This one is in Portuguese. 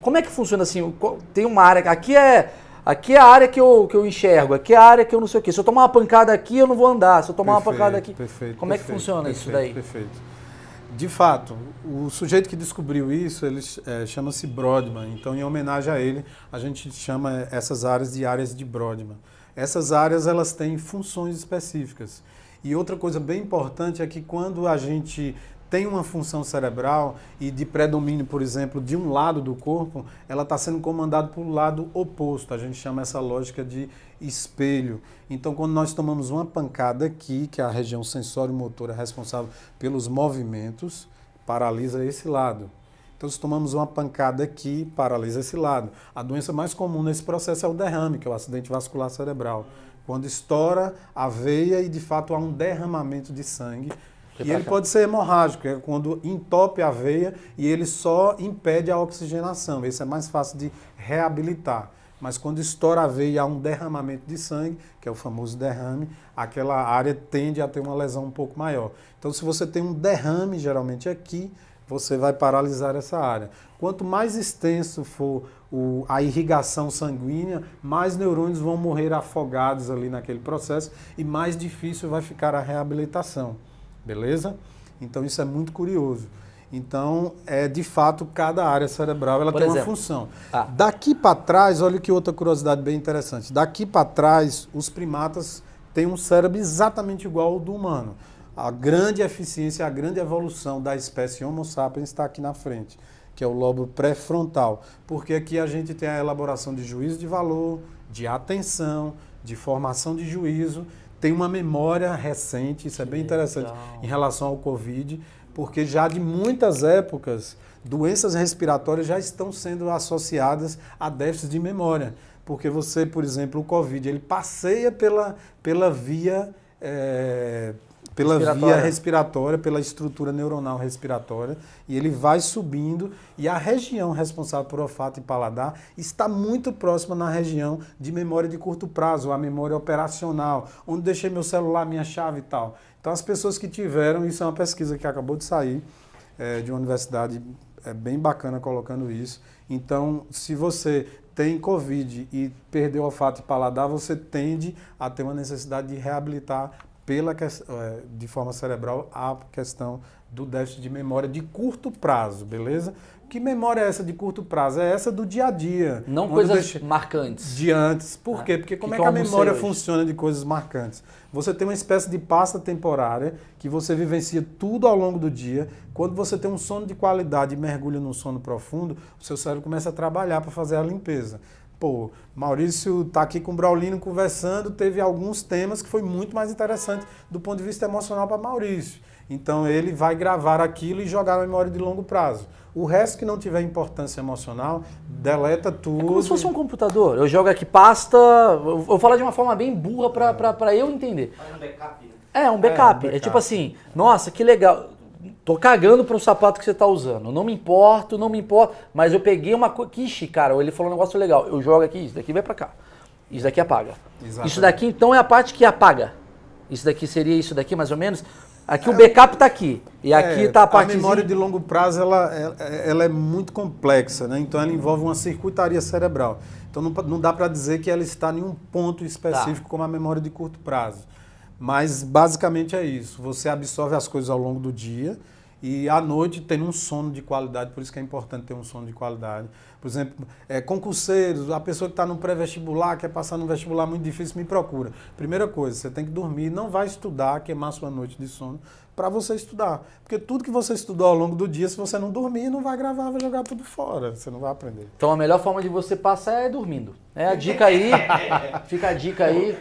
Como é que funciona assim? Tem uma área, aqui é a área que eu enxergo, aqui é a área que eu não sei o quê. Se eu tomar uma pancada aqui, eu não vou andar. Se eu tomar uma pancada aqui... Como é que funciona isso daí? Perfeito. De fato, o sujeito que descobriu isso, ele chama-se Brodmann. Então, em homenagem a ele, a gente chama essas áreas de Brodmann. Essas áreas, elas têm funções específicas. E outra coisa bem importante é que quando a gente tem uma função cerebral e de predomínio, por exemplo, de um lado do corpo, ela está sendo comandada pelo lado oposto. A gente chama essa lógica de espelho. Então, quando nós tomamos uma pancada aqui, que é a região sensório-motora responsável pelos movimentos, paralisa esse lado. Então, se tomamos uma pancada aqui, paralisa esse lado. A doença mais comum nesse processo é o derrame, que é o acidente vascular cerebral. Quando estoura a veia e, de fato, há um derramamento de sangue. E ele pode ser hemorrágico, é quando entope a veia e ele só impede a oxigenação. Esse é mais fácil de reabilitar. Mas quando estoura a veia e há um derramamento de sangue, que é o famoso derrame, aquela área tende a ter uma lesão um pouco maior. Então, se você tem um derrame, geralmente aqui, você vai paralisar essa área. Quanto mais extenso for a irrigação sanguínea, mais neurônios vão morrer afogados ali naquele processo e mais difícil vai ficar a reabilitação. Beleza? Então isso é muito curioso. Então, de fato, cada área cerebral ela tem uma função. Daqui para trás, olha que outra curiosidade bem interessante. Daqui para trás, os primatas têm um cérebro exatamente igual ao do humano. A grande eficiência, a grande evolução da espécie Homo sapiens está aqui na frente, que é o lobo pré-frontal. Porque aqui a gente tem a elaboração de juízo de valor, de atenção, de formação de juízo. Tem uma memória recente, isso é bem interessante, em relação ao Covid, porque já de muitas épocas, doenças respiratórias já estão sendo associadas a déficit de memória. Porque você, por exemplo, o Covid, ele passeia pela via respiratória, pela estrutura neuronal respiratória, e ele vai subindo, e a região responsável por olfato e paladar está muito próxima na região de memória de curto prazo, a memória operacional, onde deixei meu celular, minha chave e tal. Então, as pessoas que tiveram, isso é uma pesquisa que acabou de sair, de uma universidade bem bacana colocando isso. Então, se você tem Covid e perdeu olfato e paladar, você tende a ter uma necessidade de reabilitar de forma cerebral a questão do déficit de memória de curto prazo, beleza? Que memória é essa de curto prazo? É essa do dia a dia. Não coisas marcantes. De antes. Por quê? Porque como é que a memória funciona de coisas marcantes? Você tem uma espécie de pasta temporária que você vivencia tudo ao longo do dia. Quando você tem um sono de qualidade e mergulha num sono profundo, o seu cérebro começa a trabalhar para fazer a limpeza. Pô, Maurício está aqui com o Braulino conversando, teve alguns temas que foi muito mais interessante do ponto de vista emocional para Maurício. Então ele vai gravar aquilo e jogar na memória de longo prazo. O resto que não tiver importância emocional, deleta tudo. É como se fosse um computador. Eu jogo aqui pasta, eu vou falar de uma forma bem burra para eu entender. Faz um backup. É um backup. É tipo assim, nossa, que legal. Tô cagando para um sapato que você tá usando. Não me importo, mas eu peguei uma coisa. Ixi, cara, ele falou um negócio legal. Eu jogo aqui, isso daqui vai para cá. Isso daqui apaga. Exatamente. Isso daqui então é a parte que apaga. Isso daqui seria isso daqui mais ou menos. Aqui o backup tá aqui. E aqui tá a parte. A memória de longo prazo ela é muito complexa, né? Então ela envolve uma circuitaria cerebral. Então não dá para dizer que ela está em um ponto específico como a memória de curto prazo. Mas basicamente é isso. Você absorve as coisas ao longo do dia e à noite tem um sono de qualidade, por isso que é importante ter um sono de qualidade. Por exemplo, concurseiros, a pessoa que está no pré-vestibular, quer passar num vestibular muito difícil, me procura. Primeira coisa, você tem que dormir, não vai estudar, queimar sua noite de sono, para você estudar. Porque tudo que você estudou ao longo do dia, se você não dormir, não vai gravar, vai jogar tudo fora, você não vai aprender. Então a melhor forma de você passar é dormindo. É a dica aí, fica a dica aí.